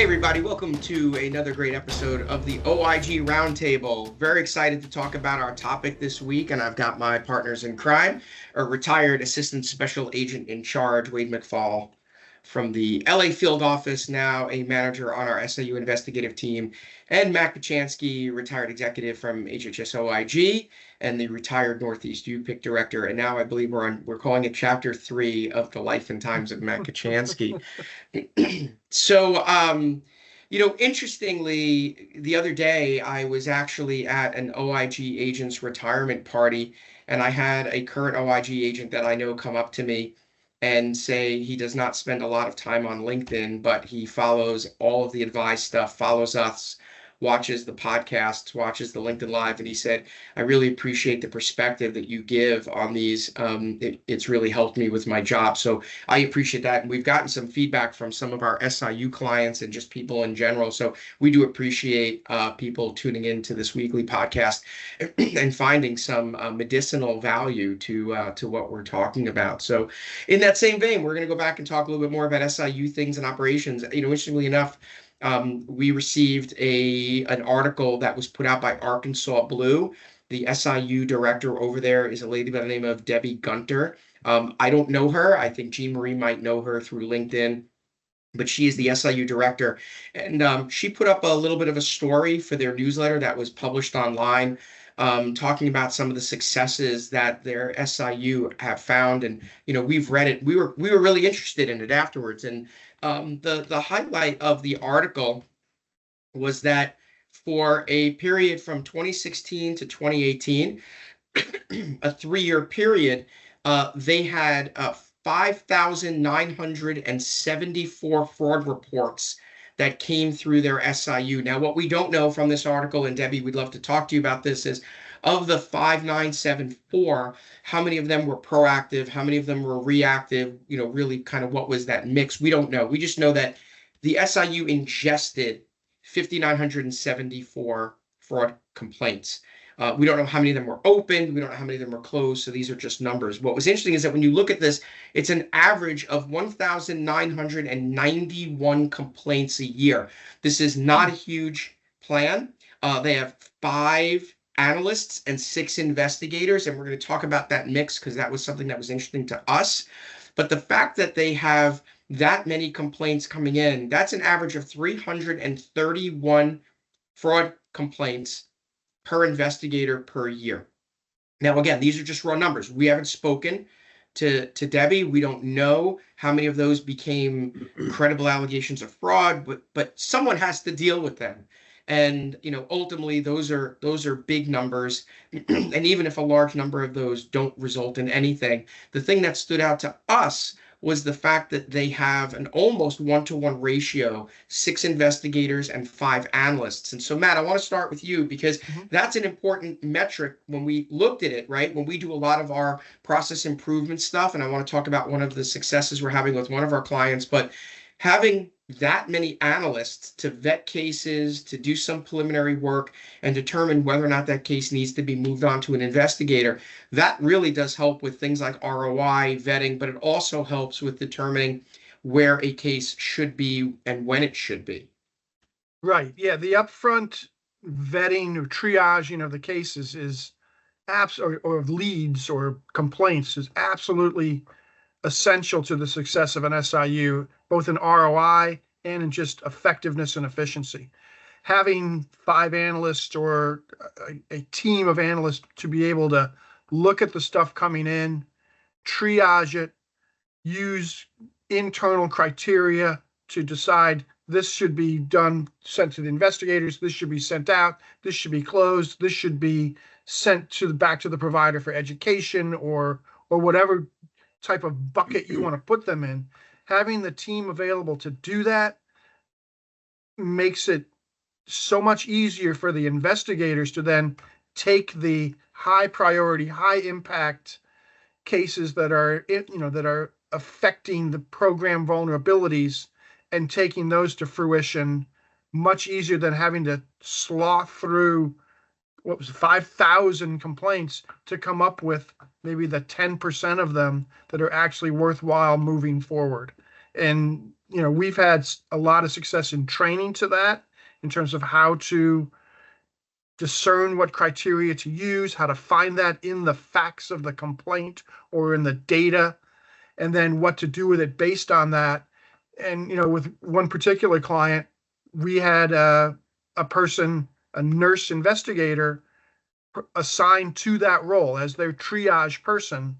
Hey everybody, welcome to another great episode of the OIG Roundtable. Very excited to talk about our topic this week, and I've got my partners in crime, a retired Assistant Special Agent in Charge, Wade McFall, from the LA field office, now a manager on our SIU investigative team, and Mac Pachansky, retired executive from HHS OIG, and the retired Northeast UPIC director. And now I believe we're calling it Chapter 3 of the Life and Times of Mac Pachansky. Interestingly, the other day I was actually at an OIG agent's retirement party, and I had a current OIG agent that I know come up to me and say he does not spend a lot of time on LinkedIn, but he follows all of the advice stuff, follows us, watches the podcasts, watches the LinkedIn Live, and he said, I really appreciate the perspective that you give on these. It's really helped me with my job. So I appreciate that. And we've gotten some feedback from some of our SIU clients and just people in general. So we do appreciate people tuning into this weekly podcast and finding some medicinal value to what we're talking about. So in that same vein, we're going to go back and talk a little bit more about SIU things and operations. Interestingly enough, we received an article that was put out by Arkansas Blue. The SIU director over there is a lady by the name of Debbie Gunter. I don't know her. I think Jean Marie might know her through LinkedIn, but she is the SIU director. And she put up a little bit of a story for their newsletter that was published online, talking about some of the successes that their SIU have found. And, we've read it. We were really interested in it afterwards. And the highlight of the article was that for a period from 2016 to 2018, a 3-year period, they had 5,974 fraud reports that came through their SIU. Now, what we don't know from this article, and Debbie, we'd love to talk to you about this, is of the 5,974, how many of them were proactive, how many of them were reactive, really kind of what was that mix? We don't know. We just know that the SIU ingested 5,974 fraud complaints. We don't know how many of them were opened. We don't know how many of them were closed. So these are just numbers. What was interesting is that when you look at this, it's an average of 1,991 complaints a year. This is not a huge plan. They have 5 analysts and 6 investigators, and we're going to talk about that mix because that was something that was interesting to us. But the fact that they have that many complaints coming in, that's an average of 331 fraud complaints per investigator per year. Now, again, these are just raw numbers. We haven't spoken to Debbie. We don't know how many of those became credible allegations of fraud, but someone has to deal with them. And ultimately, those are big numbers. And even if a large number of those don't result in anything, the thing that stood out to us was the fact that they have an almost 1-to-1 ratio, 6 investigators and 5 analysts. And so, Matt, I want to start with you because that's an important metric when we looked at it, right? When we do a lot of our process improvement stuff, and I want to talk about one of the successes we're having with one of our clients, but having that many analysts to vet cases, to do some preliminary work, and determine whether or not that case needs to be moved on to an investigator, that really does help with things like ROI, vetting, but it also helps with determining where a case should be and when it should be. Right. Yeah. The upfront vetting or triaging of the cases is or of leads or complaints is absolutely essential to the success of an SIU, both in ROI and in just effectiveness and efficiency. Having 5 analysts or a team of analysts to be able to look at the stuff coming in, triage it, use internal criteria to decide this should be done, sent to the investigators, this should be sent out, this should be closed, this should be sent back to the provider for education or whatever type of bucket you want to put them in. Having the team available to do that makes it so much easier for the investigators to then take the high priority, high impact cases that are affecting the program vulnerabilities and taking those to fruition much easier than having to slough through 5,000 complaints to come up with maybe the 10% of them that are actually worthwhile moving forward. And we've had a lot of success in training to that in terms of how to discern what criteria to use, how to find that in the facts of the complaint or in the data, and then what to do with it based on that. And, with one particular client, we had a person, a nurse investigator, assigned to that role as their triage person,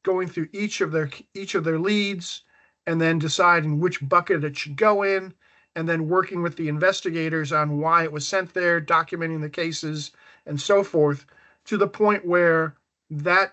going through each of their leads and then deciding which bucket it should go in, and then working with the investigators on why it was sent there, documenting the cases and so forth, to the point where that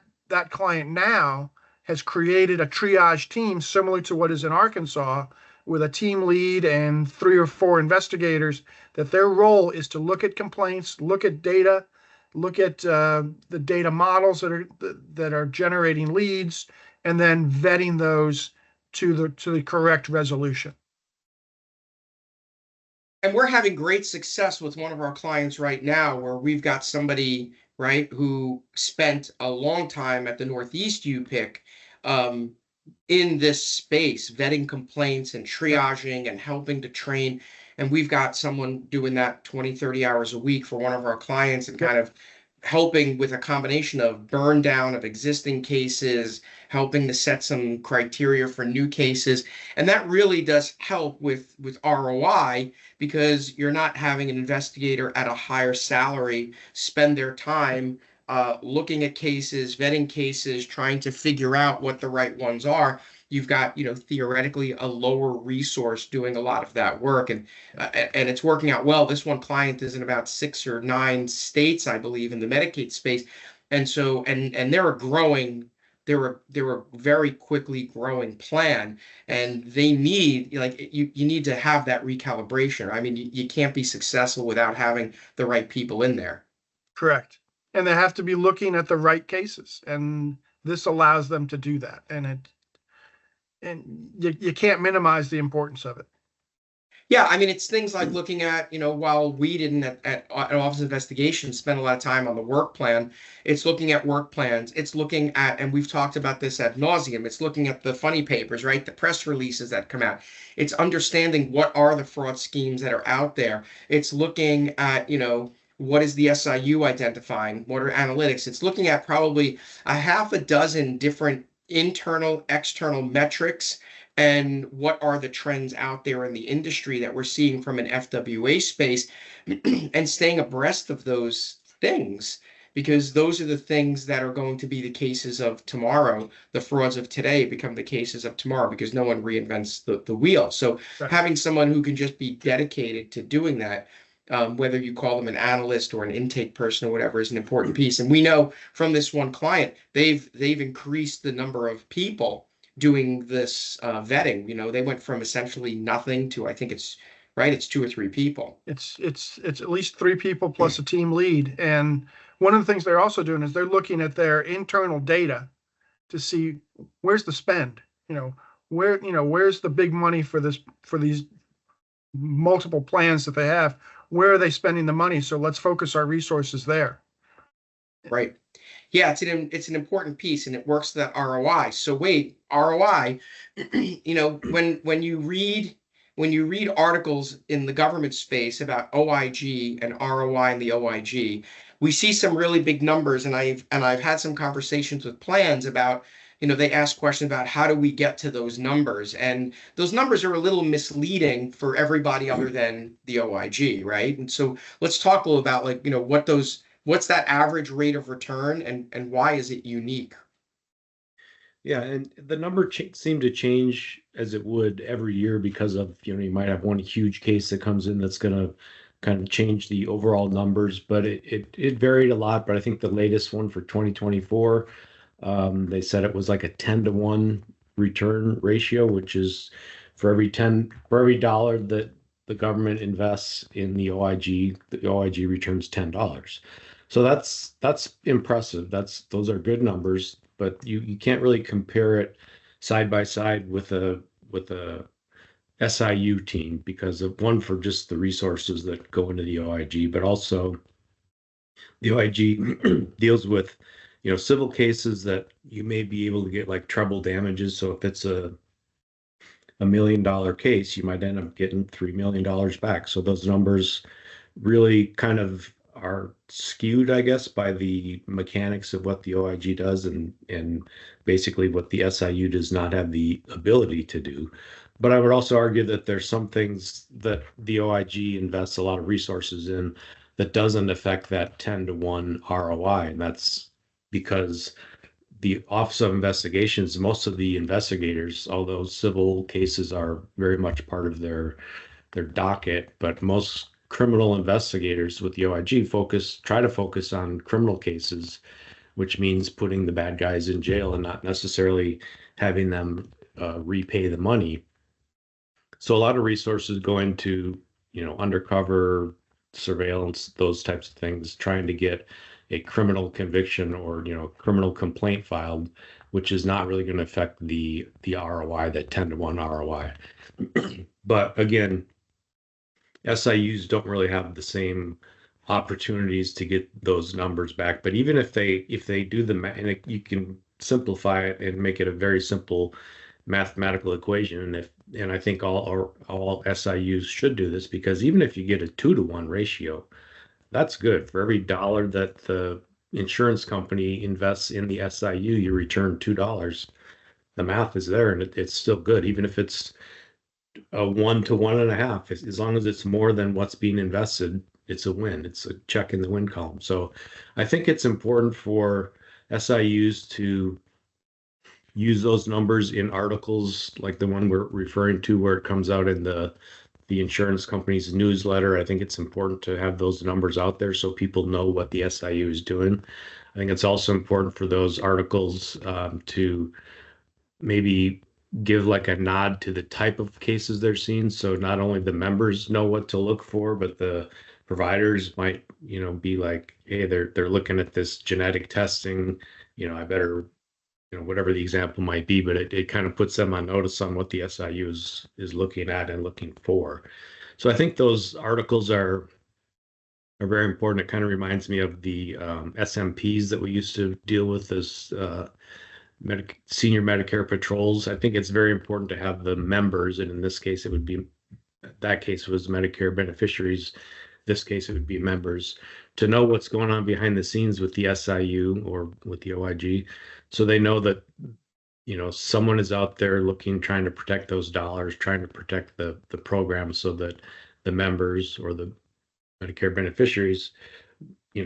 client now has created a triage team similar to what is in Arkansas, with a team lead and 3 or 4 investigators, that their role is to look at complaints, look at data, look at the data models that are generating leads, and then vetting those to the correct resolution. And we're having great success with one of our clients right now, where we've got somebody, right, who spent a long time at the Northeast UPIC um, in this space, vetting complaints and Yeah, triaging and helping to train. And we've got someone doing that 20, 30 hours a week for one of our clients, and yeah, kind of helping with a combination of burn down of existing cases, helping to set some criteria for new cases. And that really does help with ROI, because you're not having an investigator at a higher salary spend their time looking at cases, vetting cases, trying to figure out what the right ones are. You've got, theoretically a lower resource doing a lot of that work, and it's working out well. This one client is in about 6 or 9 states, I believe, in the Medicaid space, and so and they're a growing. They're a very quickly growing plan, and they need, like, you need to have that recalibration. I mean, you can't be successful without having the right people in there. correct. And they have to be looking at the right cases, and this allows them to do that. And you can't minimize the importance of it. Yeah, I mean, it's things like looking at, while we didn't at Office of Investigation spend a lot of time on the work plan, it's looking at work plans. It's looking at, and we've talked about this ad nauseum, it's looking at the funny papers, right? The press releases that come out. It's understanding what are the fraud schemes that are out there. It's looking at, what is the SIU identifying? What are analytics? It's looking at probably a half a dozen different internal, external metrics, and what are the trends out there in the industry that we're seeing from an FWA space, and staying abreast of those things, because those are the things that are going to be the cases of tomorrow. The frauds of today become the cases of tomorrow, because no one reinvents the wheel. So Right. having someone who can just be dedicated to doing that, whether you call them an analyst or an intake person or whatever, is an important piece. And we know from this one client, they've increased the number of people doing this vetting. They went from essentially nothing to, I think it's right, it's 2 or 3 people. It's at least 3 people plus a team lead. And one of the things they're also doing is they're looking at their internal data to see where's the spend, where's the big money for these multiple plans that they have. Where are they spending the money? So let's focus our resources there. Right. Yeah, it's an important piece, and it works that ROI. So wait, ROI, when you read articles in the government space about OIG and ROI and the OIG, we see some really big numbers, and I've had some conversations with plans about, they ask questions about how do we get to those numbers, and those numbers are a little misleading for everybody other than the OIG, right? And so let's talk a little about, like, what's that average rate of return, and why is it unique? Yeah, and the number seemed to change as it would every year because of, you might have one huge case that comes in that's going to kind of change the overall numbers, but it varied a lot. But I think the latest one for 2024, they said it was like a 10-to-1 return ratio, which is for every dollar that the government invests in the OIG returns $10. So that's impressive. Those are good numbers, but you can't really compare it side by side with a SIU team, because of one, for just the resources that go into the OIG, but also the OIG deals with, civil cases that you may be able to get like treble damages. So if it's $1 million case, you might end up getting $3 million back. So those numbers really kind of are skewed, I guess, by the mechanics of what the OIG does and basically what the SIU does not have the ability to do. But I would also argue that there's some things that the OIG invests a lot of resources in that doesn't affect that 10-to-1 ROI. And that's because the Office of Investigations, most of the investigators, although civil cases are very much part of their docket, but most criminal investigators with the OIG try to focus on criminal cases, which means putting the bad guys in jail and not necessarily having them repay the money. So a lot of resources go into, undercover surveillance, those types of things, trying to get a criminal conviction or, criminal complaint filed, which is not really going to affect the ROI, that 10-to-1 ROI. But again, SIUs don't really have the same opportunities to get those numbers back. But even if they do the math, and you can simplify it and make it a very simple mathematical equation, and I think all SIUs should do this, because even if you get a 2-to-1 ratio, that's good. For every dollar that the insurance company invests in the SIU, you return $2. The math is there, and it's still good, even if it's a 1 to 1.5. As long as it's more than what's being invested, it's a win. It's a check in the win column. So I think it's important for SIUs to use those numbers in articles like the one we're referring to, where it comes out in the insurance company's newsletter. I think it's important to have those numbers out there so people know what the SIU is doing. I think it's also important for those articles to maybe give like a nod to the type of cases they're seeing. So not only the members know what to look for, but the providers might, be like, hey, they're looking at this genetic testing, I better, whatever the example might be, but it kind of puts them on notice on what the SIU is looking at and looking for. So I think those articles are very important. It kind of reminds me of the SMPs that we used to deal with as senior Medicare patrols. I think it's very important to have the members, and in this case, that case was Medicare beneficiaries. This case, it would be members, to know what's going on behind the scenes with the SIU or with the OIG, so they know that, someone is out there trying to protect those dollars, trying to protect the program, so that the members or the Medicare beneficiaries,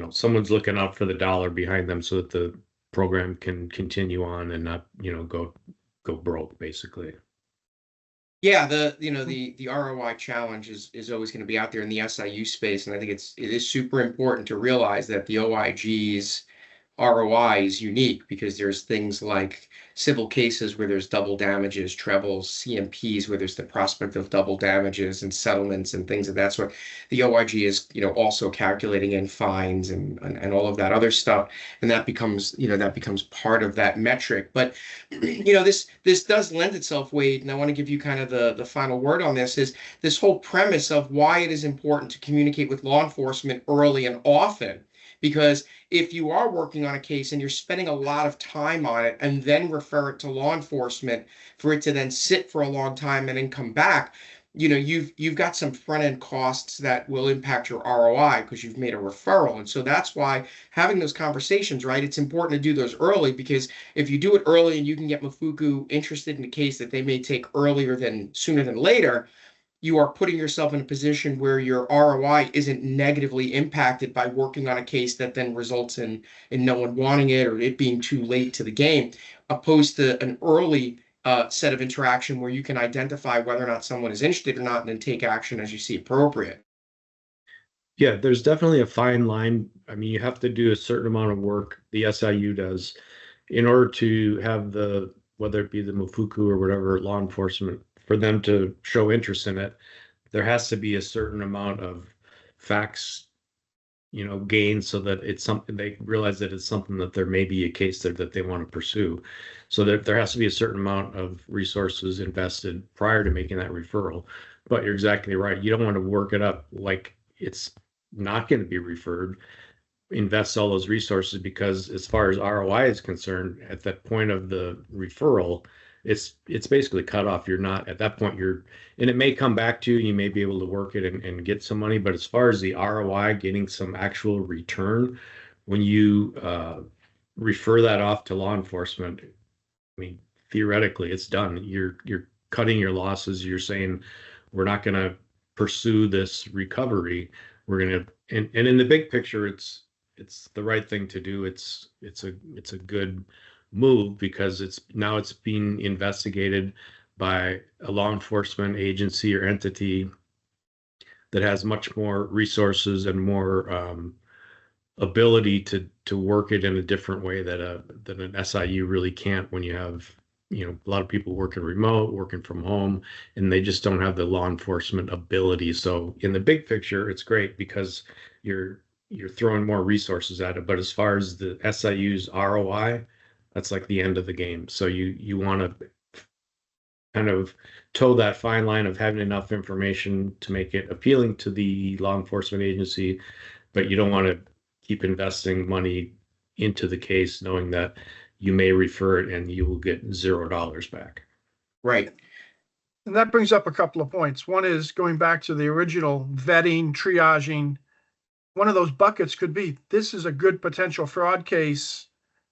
someone's looking out for the dollar behind them, so that the program can continue on and not, go broke, basically. Yeah, the ROI challenge is always going to be out there in the SIU space, and I think it is super important to realize that the OIG's ROI is unique, because there's things like civil cases where there's double damages, trebles, CMPs where there's the prospect of double damages, and settlements and things of that sort. The OIG is, also calculating in fines and all of that other stuff, and that becomes part of that metric. But this does lend itself, Wade, and I want to give you kind of the final word on this, is this whole premise of why it is important to communicate with law enforcement early and often. Because if you are working on a case and you're spending a lot of time on it and then refer it to law enforcement for it to then sit for a long time and then come back, you've got some front end costs that will impact your ROI because you've made a referral. And so that's why having those conversations, right? It's important to do those early, because if you do it early and you can get Mafuku interested in a case that they may take sooner than later, you are putting yourself in a position where your ROI isn't negatively impacted by working on a case that then results in no one wanting it or it being too late to the game, opposed to an early set of interaction where you can identify whether or not someone is interested or not and then take action as you see appropriate. Yeah, there's definitely a fine line. I mean, you have to do a certain amount of work, the SIU does, in order to have whether it be the Mafuku or whatever law enforcement, for them to show interest in it. There has to be a certain amount of facts, gained, so that it's something they realize that it's something that there may be a case there that they want to pursue. So there has to be a certain amount of resources invested prior to making that referral. But you're exactly right. You don't want to work it up like it's not going to be referred, invest all those resources, because as far as ROI is concerned, at that point of the referral, it's basically cut off. You're not at that point. And it may come back to you. You may be able to work it and get some money. But as far as the ROI, getting some actual return, when you refer that off to law enforcement, I mean, theoretically, it's done. You're cutting your losses. You're saying we're not going to pursue this recovery. We're going to, and in the big picture, it's the right thing to do. It's a good move because it's being investigated by a law enforcement agency or entity that has much more resources and more ability to work it in a different way that an SIU really can't when you have a lot of people working remote, working from home, and they just don't have the law enforcement ability. So in the big picture, it's great because you're throwing more resources at it. But as far as the SIU's ROI, that's like the end of the game. So you want to kind of toe that fine line of having enough information to make it appealing to the law enforcement agency, but you don't want to keep investing money into the case knowing that you may refer it and you will get $0 back. Right. And that brings up a couple of points. One is going back to the original vetting, triaging. One of those buckets could be, this is a good potential fraud case.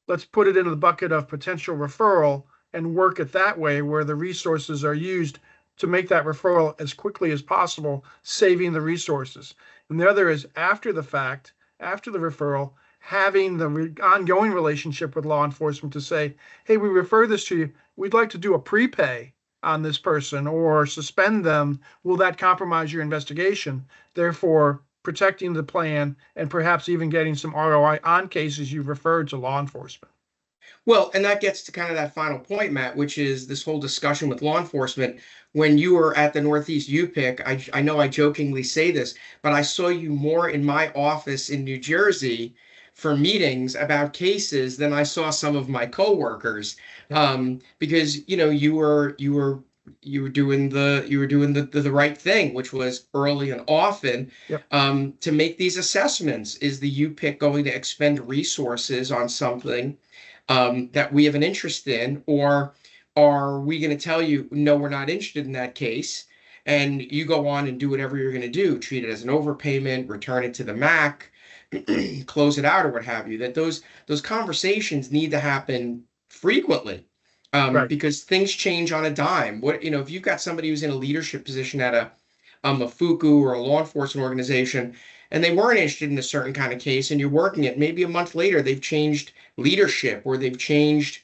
Let's put it into the bucket of potential referral and work it that way, where the resources are used to make that referral as quickly as possible, saving the resources. And the other is after the fact, after the referral, having the ongoing relationship with law enforcement to say, hey, we refer this to you. We'd like to do a prepay on this person or suspend them. Will that compromise your investigation? Therefore, protecting the plan and perhaps even getting some ROI on cases you've referred to law enforcement. Well, and that gets to kind of that final point, Matt, which is this whole discussion with law enforcement. When you were at the Northeast UPIC, I know I jokingly say this, but I saw you more in my office in New Jersey for meetings about cases than I saw some of my coworkers, because you were doing the right thing, which was early and often, Yep. to make these assessments. Is the UPIC going to expend resources on something that we have an interest in, or are we going to tell you, no, we're not interested in that case, and you go on and do whatever you're going to do, treat it as an overpayment, return it to the MAC, close it out, or what have you? That those conversations need to happen frequently, Right. because things change on a dime. If you've got somebody who's in a leadership position at a FUCU or a law enforcement organization, and they weren't interested in a certain kind of case, and you're working it, maybe a month later, they've changed leadership or they've changed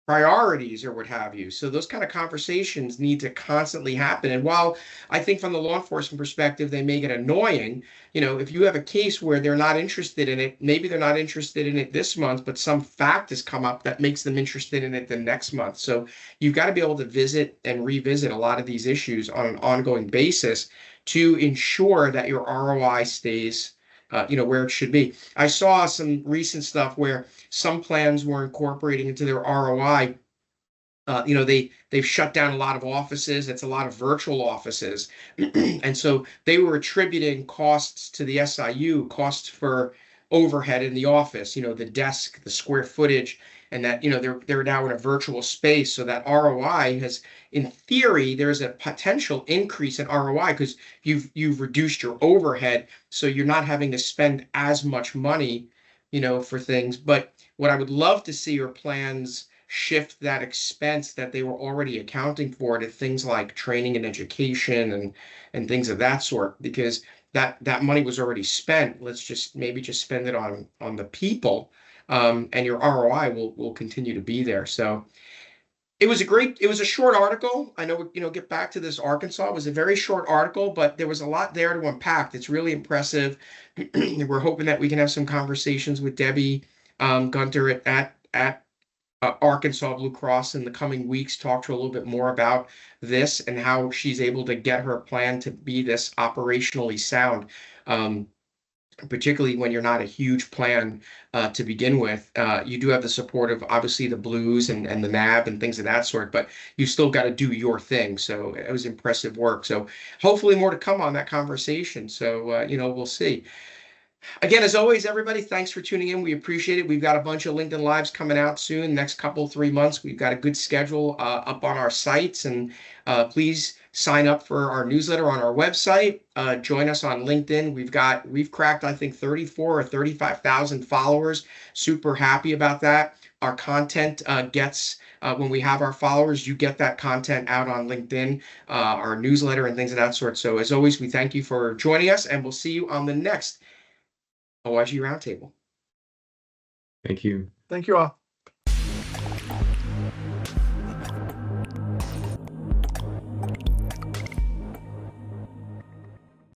priorities or what have you. So those kind of conversations need to constantly happen. And while I think from the law enforcement perspective, they may get annoying, if you have a case where they're not interested in it, maybe they're not interested in it this month, but some fact has come up that makes them interested in it the next month. So you've got to be able to visit and revisit a lot of these issues on an ongoing basis to ensure that your ROI stays where it should be. I saw some recent stuff where some plans were incorporating into their ROI. They've shut down a lot of offices. It's a lot of virtual offices, and so they were attributing costs to the SIU, costs for overhead in the office. The desk, the square footage, and that they're now in a virtual space. So that ROI has, in theory, there's a potential increase in ROI because you've reduced your overhead, so you're not having to spend as much money, for things. But what I would love to see are plans shift that expense that they were already accounting for to things like training and education and things of that sort, because that money was already spent. Let's just spend it on the people, and your ROI will continue to be there. So it was a short article. I know, get back to this Arkansas. It was a very short article, but there was a lot there to unpack. It's really impressive. We're hoping that we can have some conversations with Debbie Gunter at Arkansas Blue Cross in the coming weeks, talk to her a little bit more about this and how she's able to get her plan to be this operationally sound. Particularly when you're not a huge plan to begin with. You do have the support of obviously the Blues and the NAB and things of that sort, but you still got to do your thing. So it was impressive work. So hopefully more to come on that conversation. So, we'll see. Again, as always, everybody, thanks for tuning in. We appreciate it. We've got a bunch of LinkedIn Lives coming out soon, next couple, 3 months. We've got a good schedule up on our sites, and please sign up for our newsletter on our website. Join us on LinkedIn. We've cracked, I think, 34 or 35,000 followers. Super happy about that. Our content gets when we have our followers, you get that content out on LinkedIn, our newsletter, and things of that sort. So as always, we thank you for joining us, and we'll see you on the next OIG Roundtable. Thank you. Thank you all.